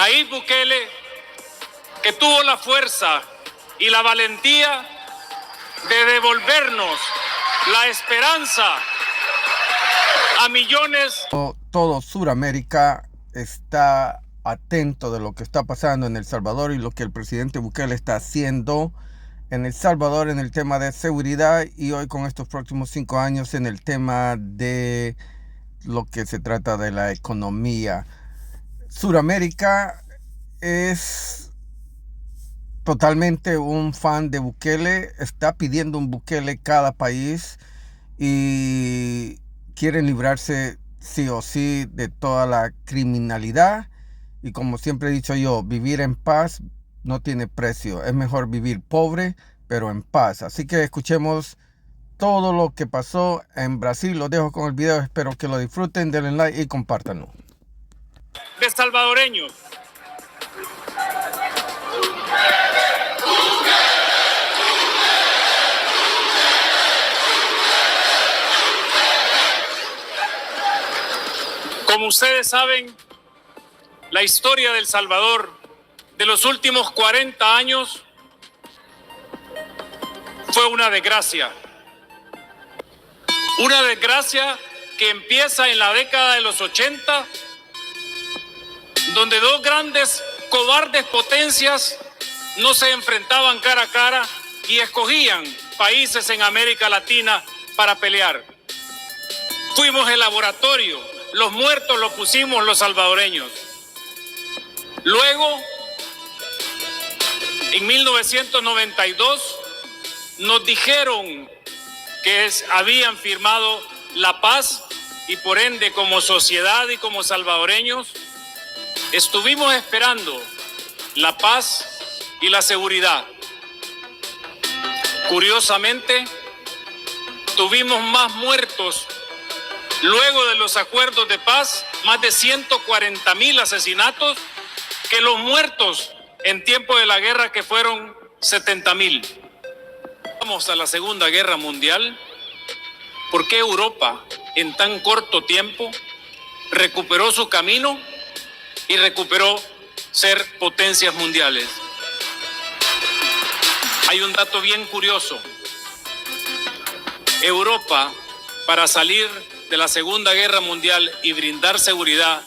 Nayib Bukele, que tuvo la fuerza y la valentía de devolvernos la esperanza a millones. Todo Sudamérica está atento de lo que está pasando en El Salvador y lo que el presidente Bukele está haciendo en El Salvador en el tema de seguridad, y hoy con estos próximos 5 años en el tema de lo que se trata de la economía. Sudamérica es totalmente un fan de Bukele, está pidiendo un Bukele cada país y quieren librarse sí o sí de toda la criminalidad. Y como siempre he dicho yo, vivir en paz no tiene precio. Es mejor vivir pobre, pero en paz. Así que escuchemos todo lo que pasó en Brasil. Los dejo con el video. Espero que lo disfruten. Denle like y compártanlo. De salvadoreños. Como ustedes saben, la historia de El Salvador de los últimos 40 años fue una desgracia. Una desgracia que empieza en la década de los 80, donde dos grandes cobardes potencias no se enfrentaban cara a cara y escogían países en América Latina para pelear. Fuimos el laboratorio, los muertos los pusimos los salvadoreños. Luego, en 1992, nos dijeron que habían firmado la paz y por ende como sociedad y como salvadoreños estuvimos esperando la paz y la seguridad. Curiosamente, tuvimos más muertos luego de los acuerdos de paz, más de 140,000 asesinatos, que los muertos en tiempo de la guerra, que fueron 70,000. Vamos a la Segunda Guerra Mundial. ¿Por qué Europa en tan corto tiempo recuperó su camino y recuperó ser potencias mundiales? Hay un dato bien curioso. Europa, para salir de la Segunda Guerra Mundial y brindar seguridad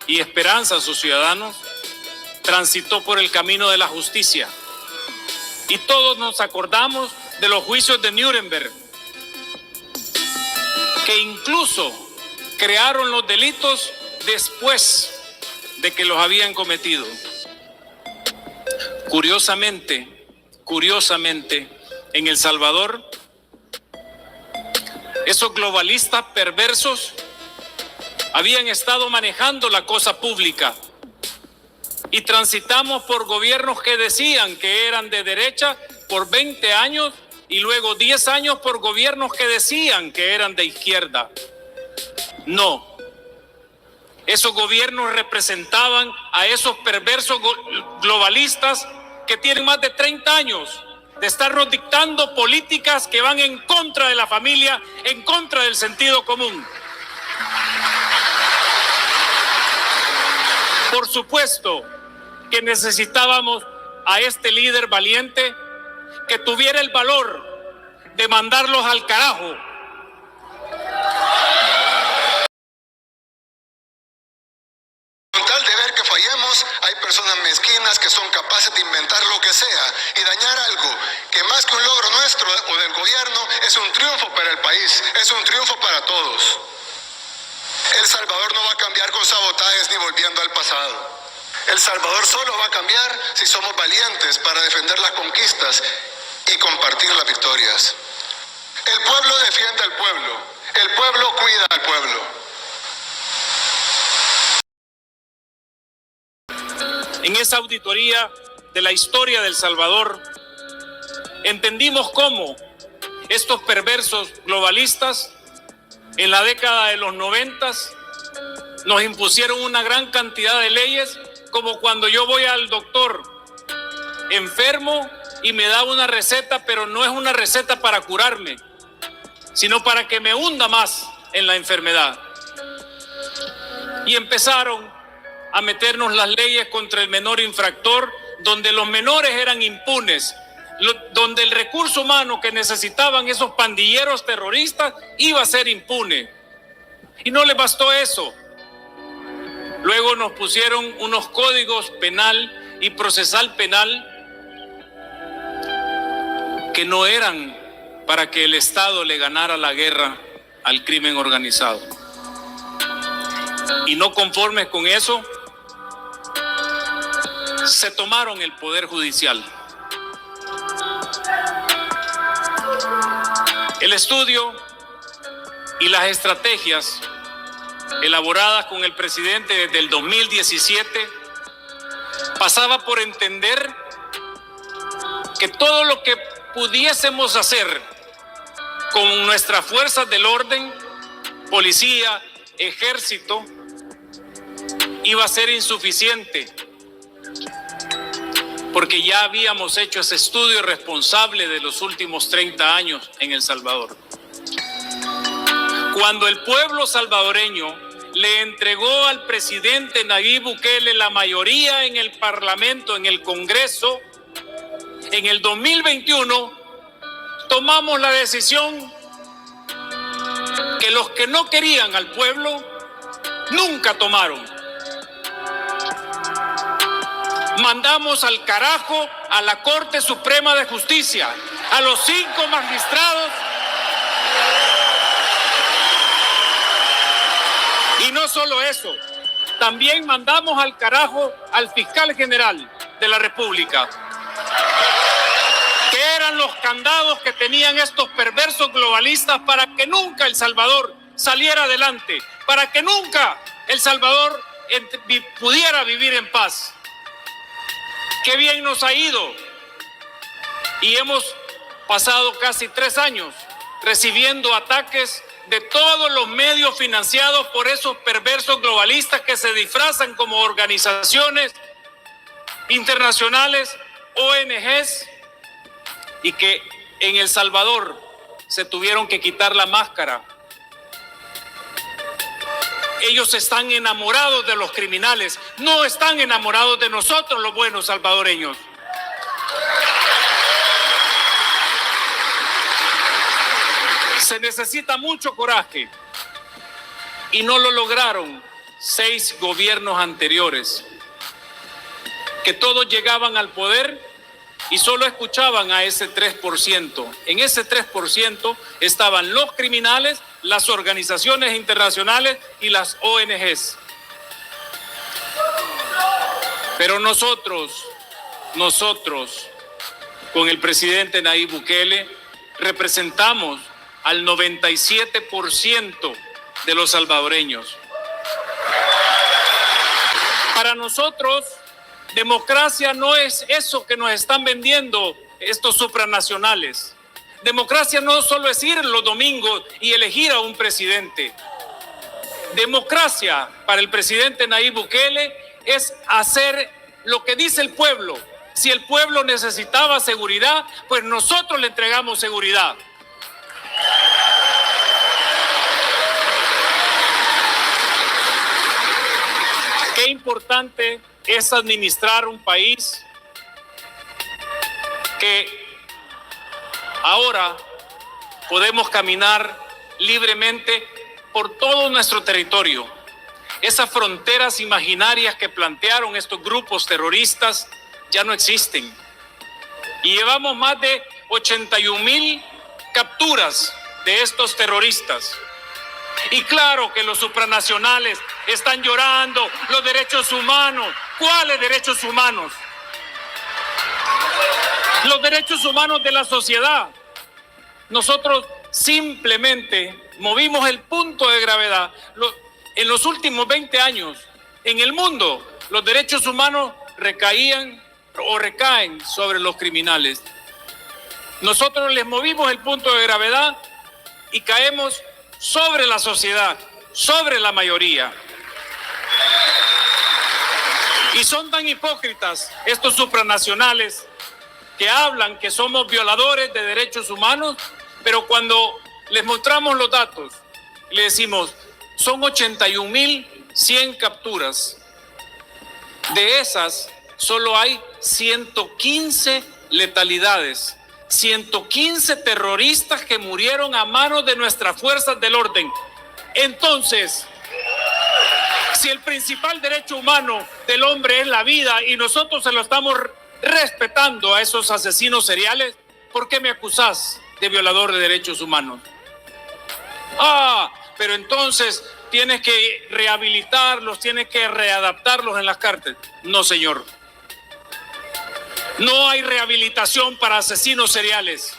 y esperanza a sus ciudadanos, transitó por el camino de la justicia. Y todos nos acordamos de los juicios de Nuremberg, que incluso crearon los delitos después de que los habían cometido. Curiosamente, en El Salvador, esos globalistas perversos habían estado manejando la cosa pública y transitamos por gobiernos que decían que eran de derecha por 20 años y luego 10 años por gobiernos que decían que eran de izquierda. No, esos gobiernos representaban a esos perversos globalistas que tienen más de 30 años de estarnos dictando políticas que van en contra de la familia, en contra del sentido común. Por supuesto que necesitábamos a este líder valiente que tuviera el valor de mandarlos al carajo. Con tal de ver que fallemos, hay personas mezquinas que son capaces de inventar lo que sea y dañar algo que más que un logro nuestro o del gobierno es un triunfo para el país, es un triunfo para todos. El Salvador no va a cambiar con sabotajes ni volviendo al pasado. El Salvador solo va a cambiar si somos valientes para defender las conquistas y compartir las victorias. El pueblo defiende al pueblo, el pueblo cuida al pueblo. En esa auditoría de la historia de El Salvador, entendimos cómo estos perversos globalistas en la década de los 90 nos impusieron una gran cantidad de leyes, como cuando yo voy al doctor enfermo y me da una receta, pero no es una receta para curarme, sino para que me hunda más en la enfermedad. Y empezaron a meternos las leyes contra el menor infractor, donde los menores eran impunes, donde el recurso humano que necesitaban esos pandilleros terroristas iba a ser impune. Y no les bastó eso. Luego nos pusieron unos códigos penal y procesal penal que no eran para que el Estado le ganara la guerra al crimen organizado. Y no conformes con eso, se tomaron el Poder Judicial. El estudio y las estrategias elaboradas con el presidente desde el 2017 pasaba por entender que todo lo que pudiésemos hacer con nuestras fuerzas del orden, policía, ejército, iba a ser insuficiente, porque ya habíamos hecho ese estudio responsable de los últimos 30 años en El Salvador. Cuando el pueblo salvadoreño le entregó al presidente Nayib Bukele la mayoría en el Parlamento, en el Congreso, en el 2021, tomamos la decisión que los que no querían al pueblo nunca tomaron. Mandamos al carajo a la Corte Suprema de Justicia, a los 5 magistrados. Y no solo eso, también mandamos al carajo al fiscal general de la República, que eran los candados que tenían estos perversos globalistas para que nunca El Salvador saliera adelante, para que nunca El Salvador pudiera vivir en paz. Qué bien nos ha ido. Y hemos pasado casi 3 años recibiendo ataques de todos los medios financiados por esos perversos globalistas que se disfrazan como organizaciones internacionales, ONGs, y que en El Salvador se tuvieron que quitar la máscara. Ellos están enamorados de los criminales, no están enamorados de nosotros los buenos salvadoreños. Se necesita mucho coraje y no lo lograron 6 gobiernos anteriores, que todos llegaban al poder y solo escuchaban a ese 3%. En ese 3% estaban los criminales, las organizaciones internacionales y las ONGs. Pero nosotros, con el presidente Nayib Bukele, representamos al 97% de los salvadoreños. Para nosotros, democracia no es eso que nos están vendiendo estos supranacionales. Democracia no solo es ir los domingos y elegir a un presidente. Democracia para el presidente Nayib Bukele es hacer lo que dice el pueblo. Si el pueblo necesitaba seguridad, pues nosotros le entregamos seguridad. Qué importante es administrar un país que ahora podemos caminar libremente por todo nuestro territorio. Esas fronteras imaginarias que plantearon estos grupos terroristas ya no existen. Y llevamos más de 81,000 capturas de estos terroristas. Y claro que los supranacionales están llorando los derechos humanos. ¿Cuáles derechos humanos? Los derechos humanos de la sociedad. Nosotros simplemente movimos el punto de gravedad. En los últimos 20 años, en el mundo, los derechos humanos recaían o recaen sobre los criminales. Nosotros les movimos el punto de gravedad y caemos sobre la sociedad, sobre la mayoría. Y son tan hipócritas estos supranacionales que hablan que somos violadores de derechos humanos, pero cuando les mostramos los datos, le decimos, son 81,100 capturas De esas, solo hay 115 letalidades. 115 terroristas que murieron a manos de nuestras fuerzas del orden. Entonces, si el principal derecho humano del hombre es la vida y nosotros se lo estamos respetando a esos asesinos seriales, ¿por qué me acusás de violador de derechos humanos? Pero entonces tienes que rehabilitarlos, tienes que readaptarlos en las cárceles. No, señor. No hay rehabilitación para asesinos seriales.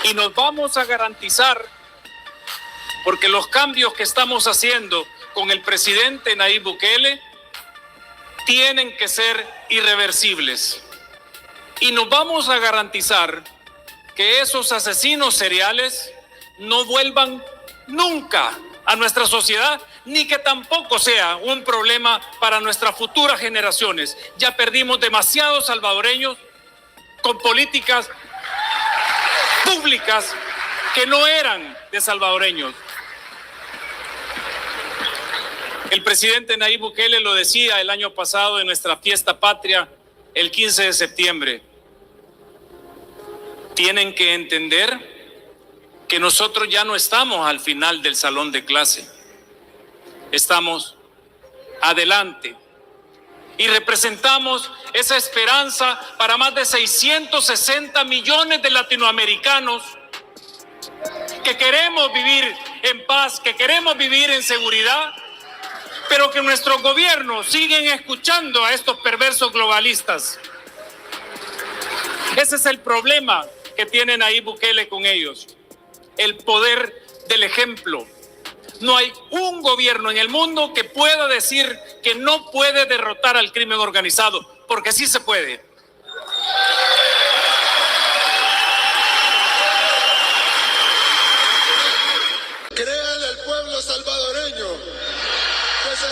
Y nos vamos a garantizar, porque los cambios que estamos haciendo con el presidente Nayib Bukele tienen que ser irreversibles. Y nos vamos a garantizar que esos asesinos seriales no vuelvan nunca a nuestra sociedad, ni que tampoco sea un problema para nuestras futuras generaciones. Ya perdimos demasiados salvadoreños con políticas públicas que no eran de salvadoreños. El presidente Nayib Bukele lo decía el año pasado en nuestra fiesta patria, el 15 de septiembre. Tienen que entender que nosotros ya no estamos al final del salón de clase. Estamos adelante y representamos esa esperanza para más de 660 millones de latinoamericanos que queremos vivir en paz, que queremos vivir en seguridad, pero que nuestros gobiernos siguen escuchando a estos perversos globalistas. Ese es el problema que tiene Nayib Bukele con ellos, el poder del ejemplo. No hay un gobierno en el mundo que pueda decir que no puede derrotar al crimen organizado, porque sí se puede. Créanle al pueblo salvadoreño que se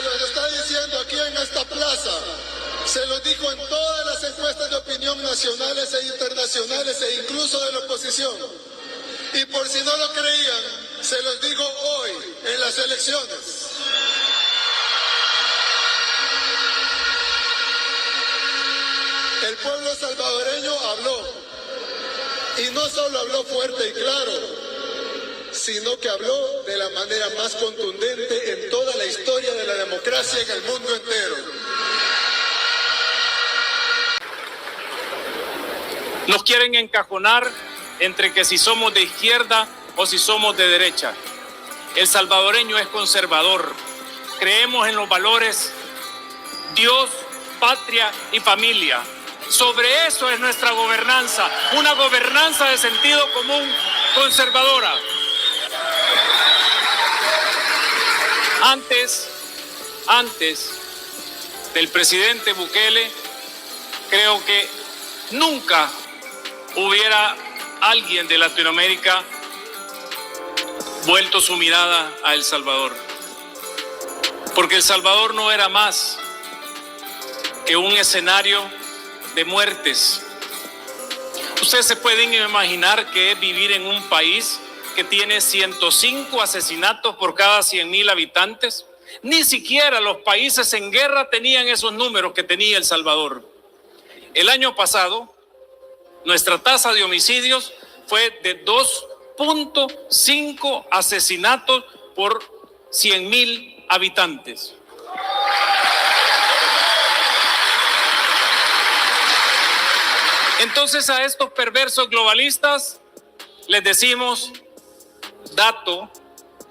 los está diciendo aquí en esta plaza. Se lo dijo en todas las encuestas de opinión nacionales e internacionales e incluso de la oposición. Y por si no lo creían, se los digo hoy en las elecciones. El pueblo salvadoreño habló. Y no solo habló fuerte y claro, sino que habló de la manera más contundente en toda la historia de la democracia en el mundo entero. Nos quieren encajonar entre que si somos de izquierda o si somos de derecha. El salvadoreño es conservador. Creemos en los valores Dios, patria y familia. Sobre eso es nuestra gobernanza, una gobernanza de sentido común conservadora. Antes del presidente Bukele, creo que nunca hubiera alguien de Latinoamérica vuelto su mirada a El Salvador. Porque El Salvador no era más que un escenario de muertes. Ustedes se pueden imaginar que es vivir en un país que tiene 105 asesinatos por cada 100,000 habitantes. Ni siquiera los países en guerra tenían esos números que tenía El Salvador. El año pasado, nuestra tasa de homicidios fue de 2.5 asesinatos por 100,000 habitantes. Entonces a estos perversos globalistas les decimos: dato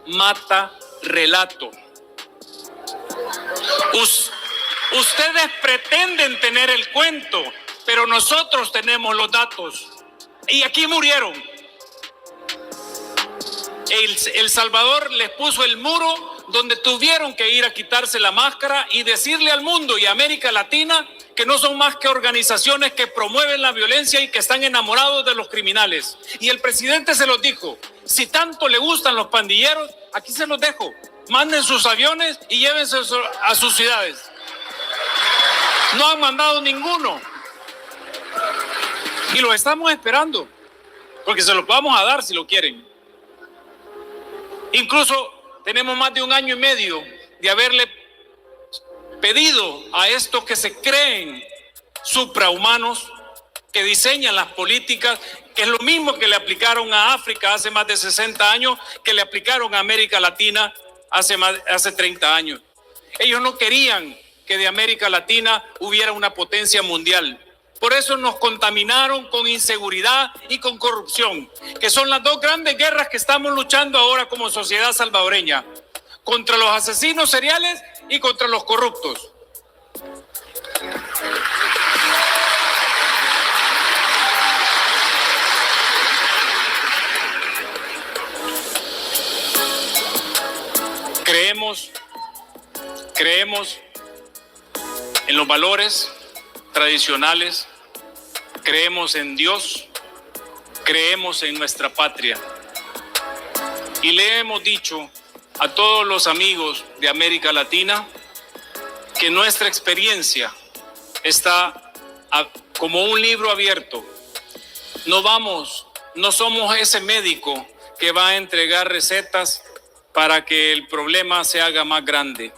mata relato. Ustedes pretenden tener el cuento, pero nosotros tenemos los datos. Y aquí murieron. El Salvador les puso el muro donde tuvieron que ir a quitarse la máscara y decirle al mundo y a América Latina que no son más que organizaciones que promueven la violencia y que están enamorados de los criminales. Y el presidente se los dijo: si tanto le gustan los pandilleros, aquí se los dejo. Manden sus aviones y llévense a sus ciudades. No han mandado ninguno. Y lo estamos esperando, porque se los vamos a dar si lo quieren. Incluso tenemos más de 1 año y medio de haberle pedido a estos que se creen suprahumanos, que diseñan las políticas, que es lo mismo que le aplicaron a África hace más de 60 años, que le aplicaron a América Latina hace 30 años. Ellos no querían que de América Latina hubiera una potencia mundial. Por eso nos contaminaron con inseguridad y con corrupción, que son las 2 grandes guerras que estamos luchando ahora como sociedad salvadoreña, contra los asesinos seriales y contra los corruptos. Creemos en los valores tradicionales, creemos en Dios, creemos en nuestra patria. Y le hemos dicho a todos los amigos de América Latina que nuestra experiencia está como un libro abierto. No somos ese médico que va a entregar recetas para que el problema se haga más grande.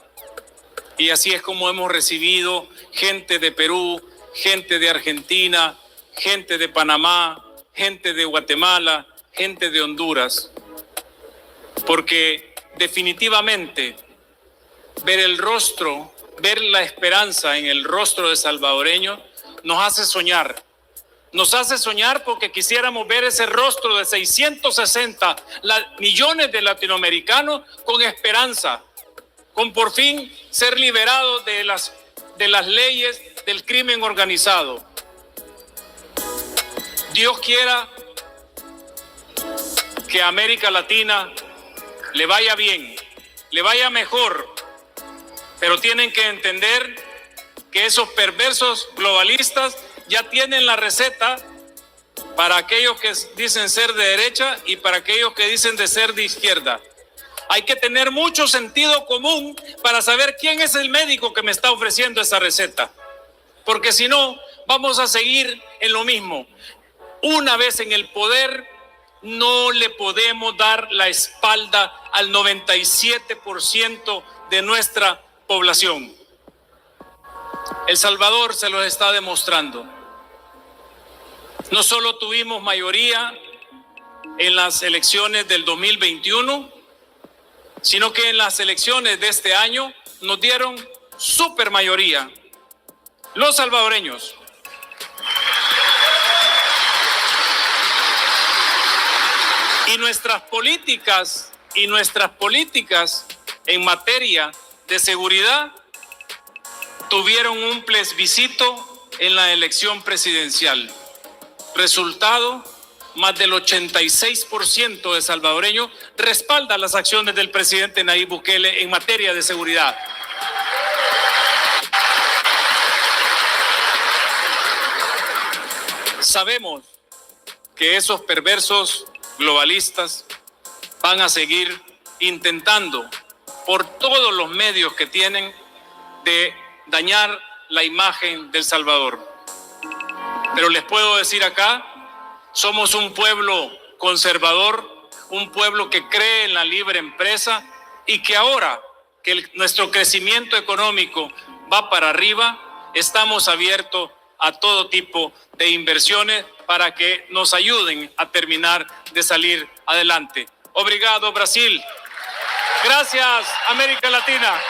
Y así es como hemos recibido gente de Perú, gente de Argentina, gente de Panamá, gente de Guatemala, gente de Honduras. Porque definitivamente ver la esperanza en el rostro de salvadoreños nos hace soñar. Nos hace soñar porque quisiéramos ver ese rostro de 660 millones de latinoamericanos con esperanza, con por fin ser liberados de las leyes del crimen organizado. Dios quiera que a América Latina le vaya bien, le vaya mejor, pero tienen que entender que esos perversos globalistas ya tienen la receta para aquellos que dicen ser de derecha y para aquellos que dicen de ser de izquierda. Hay que tener mucho sentido común para saber quién es el médico que me está ofreciendo esa receta. Porque si no, vamos a seguir en lo mismo. Una vez en el poder, no le podemos dar la espalda al 97% de nuestra población. El Salvador se lo está demostrando. No solo tuvimos mayoría en las elecciones del 2021, sino que en las elecciones de este año nos dieron supermayoría los salvadoreños. Y nuestras políticas en materia de seguridad tuvieron un plebiscito en la elección presidencial. Resultado, más del 86% de salvadoreños respalda las acciones del presidente Nayib Bukele en materia de seguridad. Sabemos que esos perversos globalistas van a seguir intentando por todos los medios que tienen de dañar la imagen del Salvador. Pero les puedo decir acá, somos un pueblo conservador, un pueblo que cree en la libre empresa y que ahora que nuestro crecimiento económico va para arriba, estamos abiertos a todo tipo de inversiones para que nos ayuden a terminar de salir adelante. Obrigado, Brasil. Gracias, América Latina.